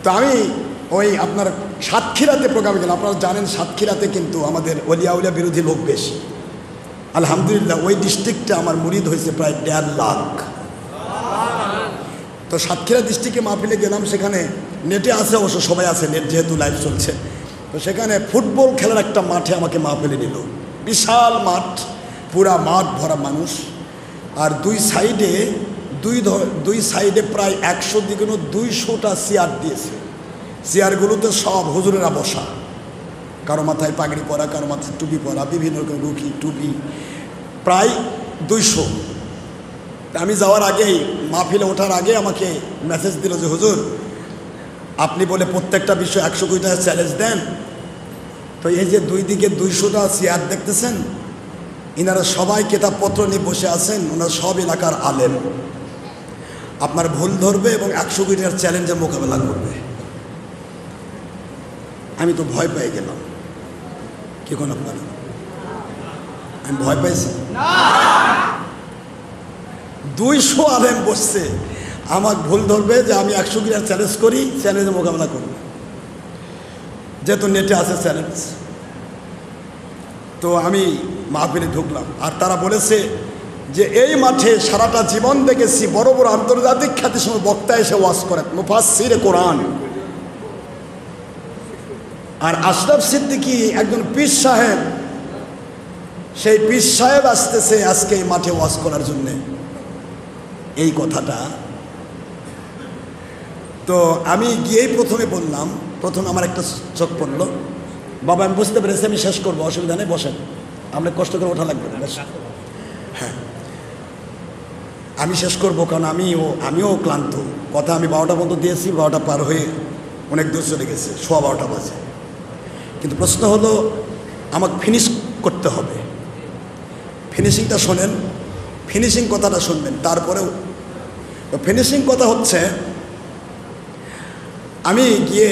তো আমি ওই আপনার সাতক্ষীরাতে প্রোগ্রামে গেলাম। আপনারা জানেন সাতক্ষীরাতে কিন্তু আমাদের অলিয়া উলিয়া বিরোধী লোক বেশি। আলহামদুলিল্লাহ ওই ডিস্ট্রিক্টে আমার মুরিদ হয়েছে প্রায় 1.5 লাখ। তো সাতক্ষীরা ডিস্ট্রিক্টে মাহফিলে গেলাম, সেখানে নেটে আছে, অবশ্য সবাই আছে, নেট যেহেতু লাইভ চলছে। তো সেখানে ফুটবল খেলার একটা মাঠে আমাকে মাহফিলে নিল। বিশাল মাঠ, পুরা মাঠ ভরা মানুষ, আর দুই সাইডে প্রায় 100 দ্বিগুণ 200টা চেয়ার দিয়েছে। চেয়ারগুলোতে সব হুজুরেরা বসা, কারো মাথায় পাগড়ি পরা, কারো মাথায় টুপি পরা, বিভিন্ন রকম রুখি টুপি, প্রায় 200। আমি যাওয়ার আগেই, মাহফিলে ওঠার আগে আমাকে মেসেজ দিল যে হুজুর আপনি বলে প্রত্যেকটা বিষয়ে 100 কোটি টাকা চ্যালেঞ্জ দেন, তো এই যে দুই দিকে 200টা চেয়ার দেখতেছেন, ইনারা সবাই কিতাবপত্র নিয়ে বসে আছেন, ওনারা সব এলাকার আলেম, আপনার ভুল ধরবে এবং 100 কোটি টাকার চ্যালেঞ্জের মোকাবেলা করবে। আমি তো ভয় পেয়ে গেলাম। কি কোন আপনারা? আমি ভয় পাইছি? 200 আলেম বসছে, আমার ভুল ধরবে যে আমি 100 কোটি টাকার চ্যালেঞ্জ করি, চ্যালেঞ্জের মোকাবেলা করব, যেহেতু নেটে আছে চ্যালেঞ্জ। তো আমি মাহফিলে ঢুকলাম, আর তারা বলেছে যে এই মাঠে সারাটা জীবন দেখেছি বড় বড় আন্তর্জাতিক খ্যাতিসম্পন্ন বক্তা এসে ওয়াজ করেন, মুফাসসিরে কোরআন। আর আশরাফ সিদ্দিকী একজন পীর সাহেব, সেই পীর সাহেব আসতেছে আজকে এই মাঠে ওয়াজ করার জন্যে। এই কথাটা তো আমি গিয়েই প্রথমে বললাম, প্রথমে আমার একটা চোখ পড়লো, বাবা আমি বুঝতে পেরেছি, আমি শেষ করবো, অসুবিধা নেই, বসেন, আপনার কষ্ট করে ওঠা লাগবে না। হ্যাঁ আমি শেষ করবো, কারণ আমিও ক্লান্ত। কথা আমি 12টা পর্যন্ত দিয়েছি, 12টা পার হয়ে অনেক দূর চলে গেছে, 12:15 বাজে। কিন্তু প্রশ্ন হলো আমাকে ফিনিশ করতে হবে। ফিনিশিংটা শোনেন, ফিনিশিং কথাটা শুনবেন। তারপরেও ফিনিশিং কথা হচ্ছে, আমি গিয়ে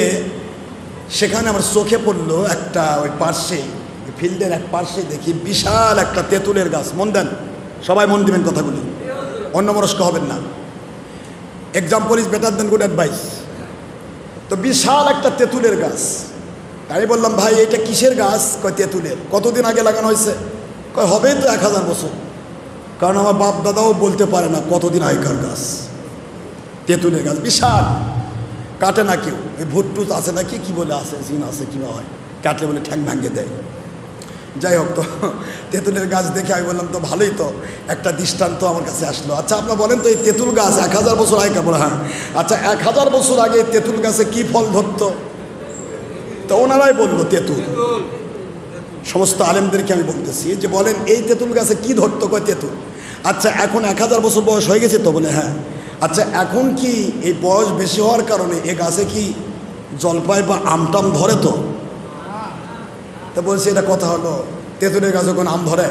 সেখানে আমার চোখে পড়লো একটা, ওই পার্শ্বে ফিল্ডের এক পার্শ্বে দেখি বিশাল একটা তেঁতুলের গাছ। মন দেন, সবাই মন দিবেন কথাগুলি, অন্যমনস্ক হবেন না। Example is better then good advice. তো বিশাল একটা তেঁতুলের গাছ। আমি বললাম ভাই এটা কিসের গাছ? কয় তেঁতুলের। কতদিন আগে লাগানো হয়েছে? কয় হবেই তো 1000 বছর। কারণ আমার বাপ দাদাও বলতে পারে না কতদিন আগেকার গাছ। তেঁতুলের গাছ বিশাল, কাটে না কেউ। ওই ভুটটুত আছে নাকি কি বলে আছে, জিন আছে কিংবা হয়, কাটলে বলে ঠ্যাং ভাঙিয়ে দেয়। যাই হোক, তো তেঁতুলের গাছ দেখে আমি বললাম তো ভালোই, তো একটা দৃষ্টান্ত আমার কাছে আসলো। আচ্ছা আপনারা বলেন তো, এই তেঁতুল গাছ 1000 বছর আগে কেমন? হ্যাঁ আচ্ছা, 1000 বছর আগে তেঁতুল গাছে কি ফল ধরতো? তো ওনারাই বললো তেঁতুল। সমস্ত আলেমদেরকে আমি বলতেছি যে বলেন এই তেঁতুল গাছে কি ধরতো? কয় তেঁতুল। আচ্ছা এখন 1000 বছর বয়স হয়ে গেছে তো? বলে হ্যাঁ। আচ্ছা এখন কি এই বয়স বেশি হওয়ার কারণে এ গাছে কি জলপাই বা আমটাম ধরে? তো বলছি এটা কথা হলো, তেঁতুলের গাছে কোন আম ধরে?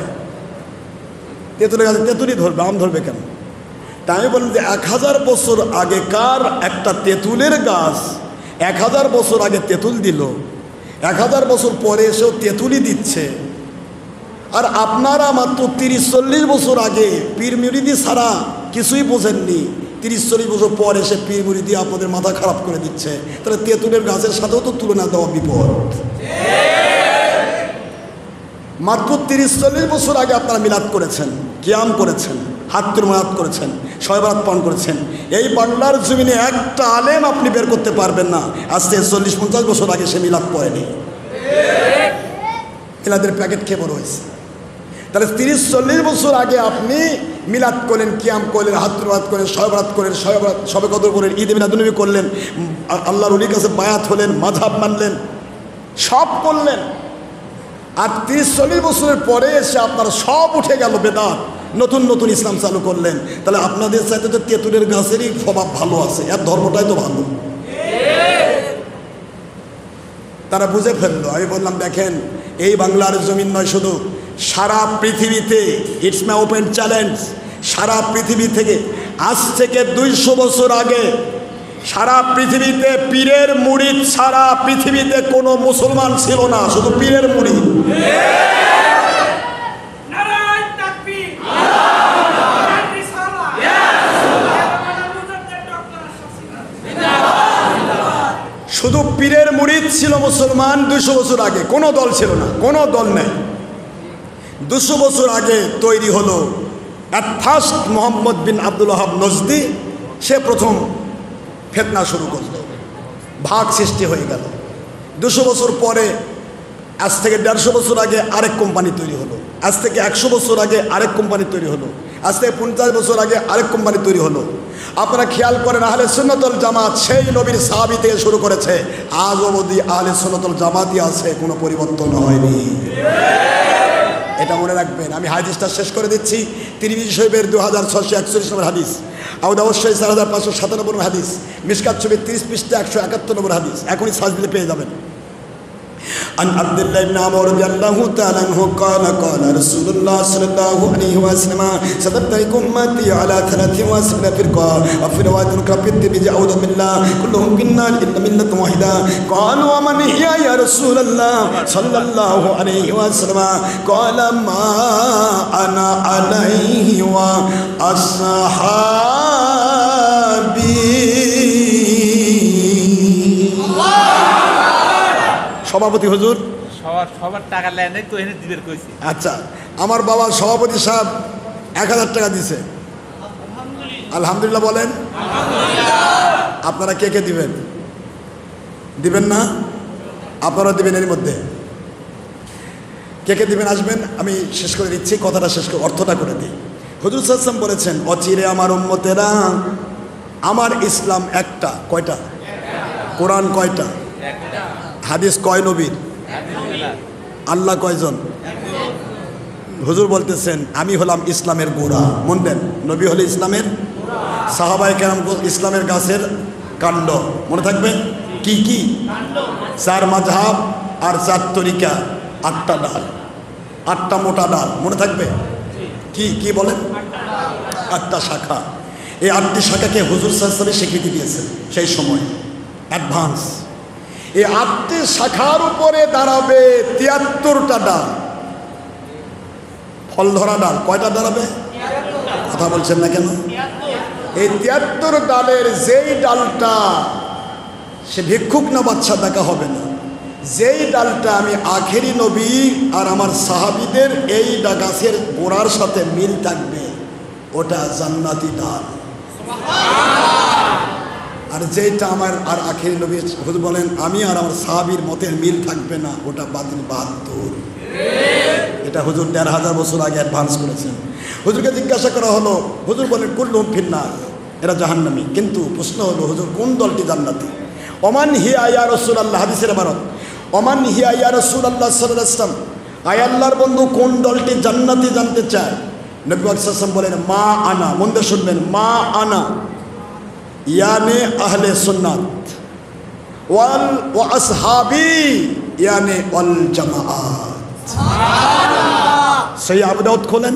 তেঁতুলের গাছে তেঁতুলই ধরবে, আম ধরবে কেন? তাই আমি বললাম যে 1000 বছর আগেকার একটা তেঁতুলের গাছ 1000 বছর আগে তেঁতুল দিল, 1000 বছর পরে এসেও তেঁতুলই দিচ্ছে। আর আপনারা মাত্র 30-40 বছর আগে পীর মুরিদি ছাড়া কিছুই বোঝেননি, 30-40 বছর পর এসে পীর মুরিদি আপনাদের মাথা খারাপ করে দিচ্ছে। তাহলে তেঁতুলের গাছের সাথেও তো তুলনা দেওয়া বিপদ। মাত্র 30-40 বছর আগে আপনারা মিলাদ করেছেন, কিয়াম করেছেন, হাত্তুর মায়াত করেছেন, শবে বরাত পালন করেছেন। এই বাংলার জমিনে একটা আলেম আপনি বের করতে পারবেন না আজকে 40-50 বছর আগে সে মিলাদ পড়েনি, মিলাদের প্যাকেট খেয়ে বড় হয়েছে। তাহলে 30-40 বছর আগে আপনি মিলাদ করলেন, কিয়াম করলেন, হাত্তুর মায়াত করলেন, শবে বরাত করলেন, শবে কদর করলেন, ঈদে মিলাদুন্নবী করলেন, আল্লাহর ওলির কাছে বায়াত হলেন, মাযহাব মানলেন, সব করলেন। আর 30-40 বছরের পরে এসে আপনারা সব উঠে গেল বেদাত, নতুন নতুন ইসলাম চালু করলেন। তাহলে আপনাদের সাথে তো তেঁতুলের গাছেরই স্বভাব ভালো আছে, এর ধর্মটাই তো ভালো। তারা বুঝে ফেললো। আমি বললাম দেখেন এই বাংলার জমিন নয়, শুধু সারা পৃথিবীতে, ইটস মাই ওপেন চ্যালেঞ্জ, সারা পৃথিবী থেকে আজ থেকে 200 বছর আগে সারা পৃথিবীতে পীরের মুরিদ সারা পৃথিবীতে কোনো মুসলমান ছিল না, শুধু পীরের মুরিদ। শুধু পীরের মুরিদ ছিল মুসলমান 200 বছর আগে, কোনো দল ছিল না, কোনো দল নেই। 200 বছর আগে তৈরি হলো অ্যাট ফার্স্ট মোহাম্মদ বিন আব্দুল ওয়াহাব নজদি, সে প্রথম ফিতনা শুরু করলো, ভাগ সৃষ্টি হয়ে গেল। 200 বছর পরে, আজ থেকে 150 বছর আগে আরেক কোম্পানি তৈরি হলো, আজ থেকে 100 বছর আগে আরেক কোম্পানি তৈরি হলো, আজ থেকে 50 বছর আগে আরেক কোম্পানি তৈরি হলো। আপনারা খেয়াল করেন, আহলে সুন্নাত ওয়াল জামাত সেই নবীর সাহাবী থেকে শুরু করেছে, আজ অবধি আহলে সুন্নাত ওয়াল জামাতই আছে, কোনো পরিবর্তন হয়নি। এটা মনে রাখবেন। আমি হাদিসটা শেষ করে দিচ্ছি। তিরমিজি শরীফের 2641 নম্বর হাদিস, আবু দাউদ শরীফ 4597 নম্বর হাদিস, মিশকাত শরীফ 30 পৃষ্ঠা 171 নম্বর হাদিস, এখনই সার্চ দিলে পেয়ে যাবেন। عن عبد الله بن عمرو رضي الله تعالى عنه قال قال رسول الله صلى الله عليه وسلم ستفترق أمتي على 73 فرقة وفي رواية أخرى أعوذ بالله كلهم في النار إلا ملة واحدة قالوا ومن هي يا رسول الله صلى الله عليه وسلم قال ما أنا عليه وأصحابي। সভাপতি হুজুর সবার টাকা লেন তো এনে দিবের কইছি। আচ্ছা, আমার বাবা সভাপতি সাহেব 1000 টাকা দিছে, আলহামদুলিল্লাহ বলেন। আপনারা কে কে দিবেন? দিবেন না? আপনারা দিবেন। এর মধ্যে কে কে দিবেন আসবেন, আমি শেষ করে দিচ্ছি, কথাটা শেষ করে অর্থটা করে দিই। হুজুর সাল্লাল্লাহু আলাইহি ওয়াসাল্লাম বলেছেন, অচিরে আমার উম্মতেরা আমার ইসলাম একটা। কয়টা? কোরআন কয়টা? হাদিস কয় নবীর? আল্লাহ কয়জন? হুজুর বলতেছেন আমি হলাম ইসলামের গোড়া। মন দেন, নবী হলে ইসলামের, সাহাবায়ে কেরাম ইসলামের গাছের কাণ্ড। মনে থাকবে কি কি? 4 মাযহাব আর 4 তরিকা, 8টা ডাল, 8টা মোটা ডাল। মনে থাকবে কি কি বলেন? 8টা শাখা। এই 8টি শাখাকে হুজুর সাল্লাল্লাহু আলাইহি ওয়াসাল্লাম স্বীকৃতি দিয়েছেন সেই সময়, অ্যাডভান্স। এই 8টি শাখার উপরে দাঁড়াবে 73টা ডাল, ফল ধরা ডাল। কয়টা দাঁড়াবে? কথা বলছেন না কেন? এই 73 ডালের যেই ডালটা, সে ভিক্ষুক না বাচ্চা দেখা হবে না, যেই ডালটা আমি আখেরি নবী আর আমার সাহাবীদের এই গাছের গোড়ার সাথে মিল থাকবে, ওটা জান্নাতি ডাল। আর যেটা আমার আর আখেরি নবী হুজুর বলেন আমি আর আমার সাহাবীর মতের মিল থাকবে না, ওটা বাতিল 72। এটা হুজুর 1500 বছর আগে অ্যাডভান্স করেছেন। হুজুরকে জিজ্ঞাসা করা হলো, হুজুর বলেন কুল্লুহুম ফিন্নার, এরা জাহান্নামী। কিন্তু প্রশ্ন হলো, হুজুর কোন দলটি জান্নাতি? ওমান হিয়া ইয়া রাসূলুল্লাহ, হাদিসের ইবারত, ওমান হিয়া ইয়া রাসূলুল্লাহ সাল্লাল্লাহু আলাইহি ওয়াসাল্লাম, আয় আল্লাহর বন্ধু কোন দলটি জান্নাতি জানতে চায়। নবী সাল্লাল্লাহু আলাইহি ওয়াসাল্লাম বলেন মা আনা, মন দিয়ে শুনবেন, মা আনা ইয়ানে আহলে সুন্নাত ওয়াল ওয়া আসহাবি ইয়ানে ওয়াল জামাআত। সহিহ আবু দাউদ খোলেন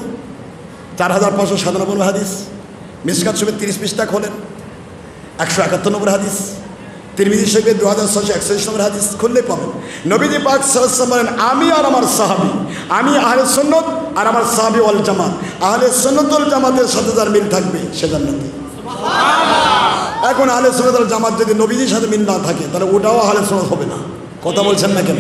4597 হাদিস, মিশকাত শরীফ 30 পৃষ্ঠা খোলেন 171 নম্বর হাদিস, তিরমিজি শরীফে 2641 নম্বর হাদিস খুললে পাবেন। নবীজি পাক সাল্লাল্লাহু আলাইহি ওয়াসাল্লাম বলেন আমি আর আমার সাহাবী, আমি আহলে সুন্নাত আর আমার সাহাবী ওয়াল জামাত, আহলে সুন্নাত ওয়াল জামাতের সাথে যার মিল থাকবে সে জান্নাতি। এখন আহলে সুন্নাত ওয়াল জামাত যদি নবীজির সাথে মিল না থাকে তাহলে ওটাও আহলে সুন্নাত হবে না। কথা বলছেন না কেন?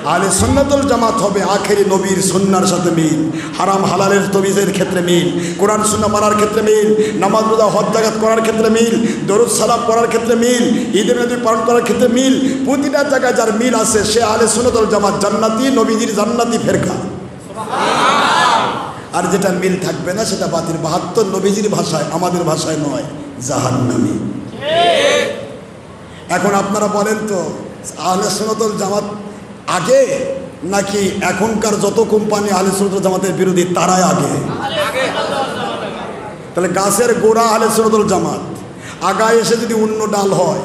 আহলে সুন্নাত ওয়াল জামাত হবে আখেরি নবীর সুন্নাহর সাথে মিল, হারাম হালালের তবিজের ক্ষেত্রে মিল, কোরআন সুন্নাহ মানার ক্ষেত্রে মিল, নামাজ রোজা হজ যাকাত করার ক্ষেত্রে মিল, দরুদ সালাম পড়ার ক্ষেত্রে মিল, ঈদের নবী পালন করার ক্ষেত্রে মিল। প্রতিটা জায়গায় যার মিল আছে সে আহলে সুন্নাত ওয়াল জামাত, জান্নাতি, নবীজির জান্নাতি ফেরকা। আর যেটা মিল থাকবে না সেটা বাতিল 72, নবীজির ভাষায়, আমাদের ভাষায় নয়, জাহান্নামী। এখন আপনারা বলেন তো আহলে সুন্নাত ওয়াল জামাত আগে নাকি এখনকার যত কোম্পানি আহলে সুন্নাত ওয়াল জামাতের বিরোধী তারাই আগে? তাহলে গাছের গোড়া আহলে সুন্নাত ওয়াল জামাত, আগায় এসে যদি অন্য ডাল হয়,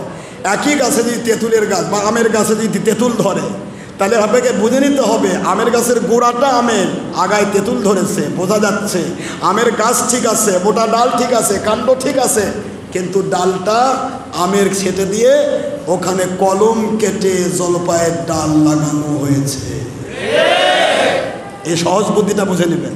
একই গাছে যদি তেঁতুলের গাছ বা আমের গাছে যদি তেঁতুল ধরে, তাহলে আপনাকে বুঝে নিতে হবে আমের গাছের গোড়াটা আমের, আগায় তেঁতুল ধরেছে, বোঝা যাচ্ছে আমের গাছ ঠিক আছে, মোটা ডাল ঠিক আছে, কাণ্ড ঠিক আছে, কিন্তু ডালটা আমের ছেটে দিয়ে ওখানে কলম কেটে জলপাইয়ের ডাল লাগানো হয়েছে। এই সহজ বুদ্ধিটা বুঝে নেবেন।